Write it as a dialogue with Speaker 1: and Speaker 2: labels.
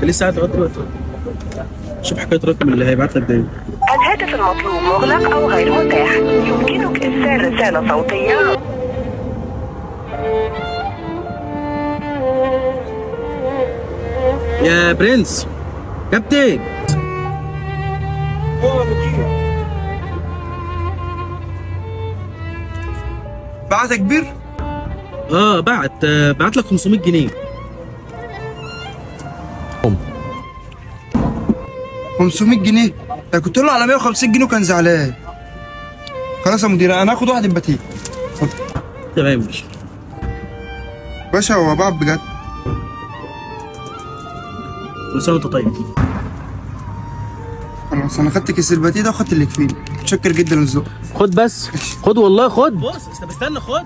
Speaker 1: انت لسه قاعد لغايه دلوقتي؟ شوف حكايه الرقم اللي هيبعت لك ده.
Speaker 2: الهاتف المطلوب مغلق أو غير متاح، يمكنك إرسال رسالة صوتية.
Speaker 1: يا برنس كابتن.
Speaker 3: بعت كبير؟
Speaker 1: بعت لك 500 جنيه.
Speaker 3: 500 جنيه؟ انا كنت له على 150 جنيه وكان زعلان. خلاص يا مدير انا هاخد واحد امباتيه.
Speaker 1: تمام ماشي.
Speaker 3: باشا هو بعت بجد.
Speaker 1: كل سنه وانت طيب.
Speaker 3: خلاص انا خدت كيس الباتيه ده وخدت اللي يكفيني. متشكر جدا للذوق.
Speaker 1: خد بس. خد والله خد. بص استنى خد.